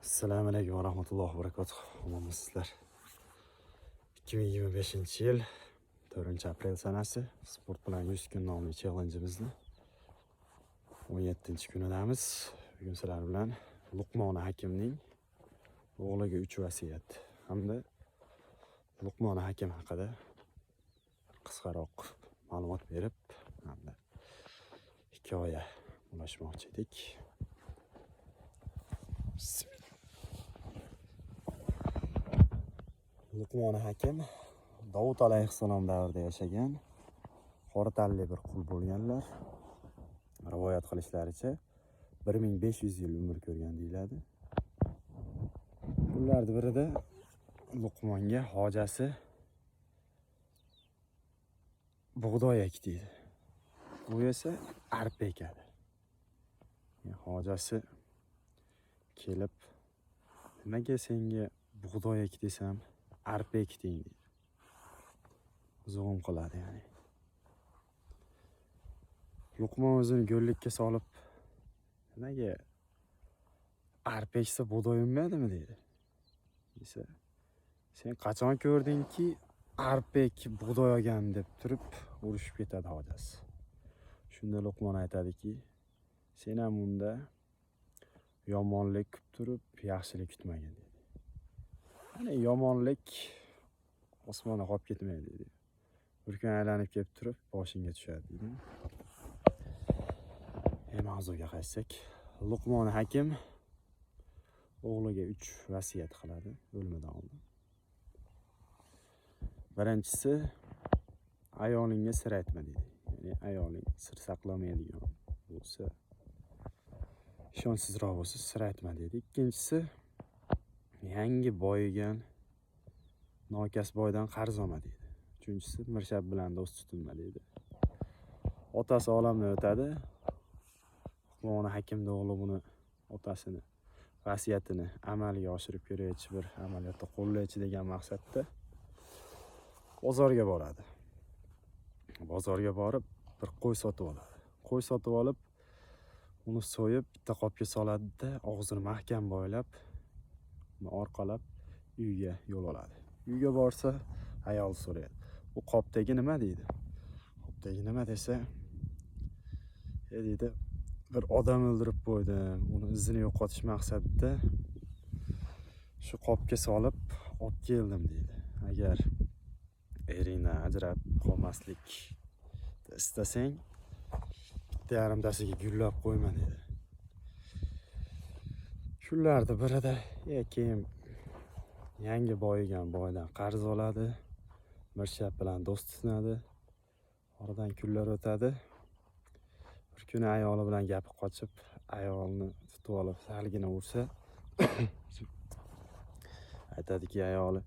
Assalomu alaykum va rahmatullohi va barakatuh. Omonmisizlar. 2025-yil 4-aprel sanasi sport bilan 100 kun nomli challenge'imizni 17-kunidamiz. Bugun sizlar bilan Luqmon Hakimning o'g'liga 3 vasiyat hamda Luqmon Hakim haqida qisqaroq ma'lumot berib, hamda hikoya ulashmoqchi edik. Luqmon Hakim Davud alayhissalom davrida yashagan qora tanli bir qul bo'lganlar. Rivoyat qilishlaricha 1500 yil umr ko'rgan deyiladi. Kunlardan birida Luqmonga hojasi bug'doy ekdi. Bu esa arpa ekadi. Hojasi kelib, nimaga senga bug'doy ek desam, arpa ekding deydi. Zo'm qiladi ya'ni. Luqmon o'zini go'llikka solib, nimaga arpa eksa bug'doy unmadimi deydi. Desa, sen qachon ko'rdingki arpa ekib bug'doy olgan deb turib urushib ketadi hojasi. Shunda Luqmon aytadiki, sen ham unda yomonlik kutib turib, yaxshilik kutmagin dedi. Ya'ni yomonlik osmonga qolib ketmaydi dedi. Bir kun aylanib kelib turib, boshingga tushadi dedi. Mavzuga qaytsak, Luqmon Hakim o'g'liga 3 vasiyat qiladi o'limidan oldin. Birinchisi, ayolingga sir aytma deydi. Ya'ni ayoling sir saqlamaydigan bo'lsa, ishonchsizroq bo'lsa sir aytma deydi. Ikkinchisi, yangi boyigan nokas boydan qarz olma deydi. Uchinchisi, mirshab bilan do'st tutinma deydi. Otasi olamdan o'tadi. Luqmon Hakimning o'g'li buni otasini vasiyatini amalga oshirib ko'raychi, bir amaliyotda qo'llaychi degan maqsadda bozorga boradi. Bozorga borib bir qo'y sotib oladi. Qo'y sotib olib, uni so'yib bitta qopga soladi-da, og'zini mahkam boylab, uni orqalab uyga yo'l oladi. Uyga borsa, ayol so'raydi. Bu qopdagi nima deydi? Qopdagi nima desa, deydi, bir odam o'ldirib qo'ydim. Uni izini yo'qotish maqsadida shu qopga solib olib keldim deydi. Agar eringdan ajrab qolmaslik istasang, bitta yarimtasiga gullab qo'yma dedi. Kunlarda birida keyin yangi boyigan boydan qarz oladi, mirshab bilan do'st tutinadi. Oradan kunlar o'tadi. Bir kuni ayoli bilan gapi qochib, ayolni tutib olib salgina ursa, aytadiki ayoli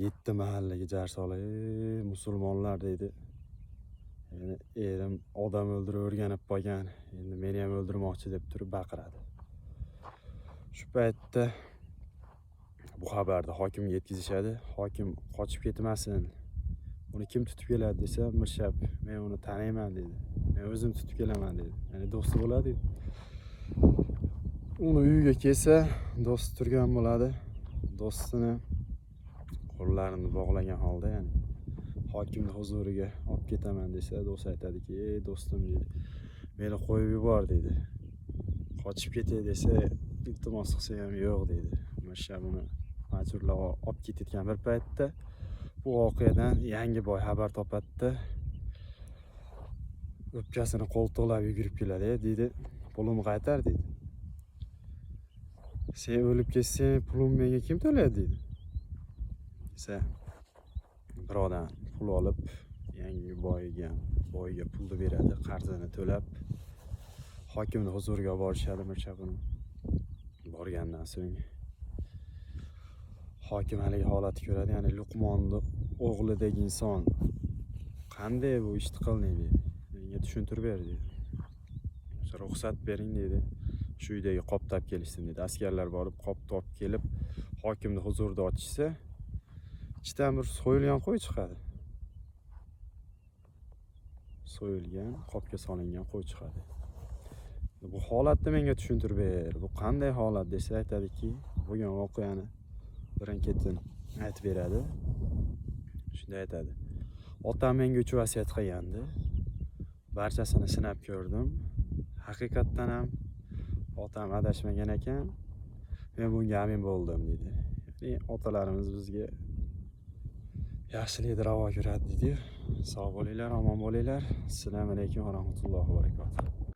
7 mahallaga jar solib, musulmonlar deydi. Yani erim odam o'ldirib o'rganib qolgan, endi meni ham o'ldirmoqchi deb turib baqiradi. Shu paytda bu xabarni hokimga yetkazishadi. Hokim qochib ketmasin, uni kim tutib keladi desa, mirshab, men uni taniyman dedi. Men o'zim tutib kelaman dedi. Ya'ni do'sti bo'ladi. Uni uyiga kelsa, do'sti turgan bo'ladi. Do'stini qo'llarini bog'lagan holda, ya'ni hokimning huzuriga olib ketaman desa, do'st aytadiki, "Ey do'stim" dedi. "Meni qo'yib yubor" dedi. "Qochib ketay desa, iltimos qilsa ham yo'q" dedi. Mirshab uni majburlab olib ketayotgan bir paytda bu voqeadan yangi boy xabar topadi. O'pkasini qo'ltiqlab yugurib keladi, deydi, "Pulimni qaytar" deydi. "Sen o'lib ketsang, pulimni menga kim to'laydi" deydi. Desa, birodan pul olib, yangi boyga pulni beradi, qarzini to'lab, hokimning huzuriga olib borishadi mirshab uni. Borgandan so'ng hokim haligi holatni ko'radi, ya'ni Luqmonning o'g'lidagi inson qanday bu ishni qilding deydi. Menga tushuntirib ber deydi. Ruxsat bering deydi. Shu uydagi qop topib kelishsin deydi. Askarlar borib qop topib kelib, hokimning huzurida ochishsa, ichdan bir so'yilgan qo'y chiqadi. So'yilgan, qopga solingan qo'y chiqadi. Bu holatni menga tushuntirib ber. Bu qanday holat desa aytadiki, bo'lgan voqeani birin-ketin aytib beradi. Shunday aytadi. Otam menga 3 vasiyat qilgandi. Barchasini sinab ko'rdim. Haqiqatdan ham otam adashmagan ekan. Men bunga amin bo'ldim dedi. Ya'ni otalarimiz bizga yaxshilikni ravo ko'radi dedi. Sog' bo'linglar, omon bo'linglar. Assalomu alaykum va rahmatullohi va barakatuh.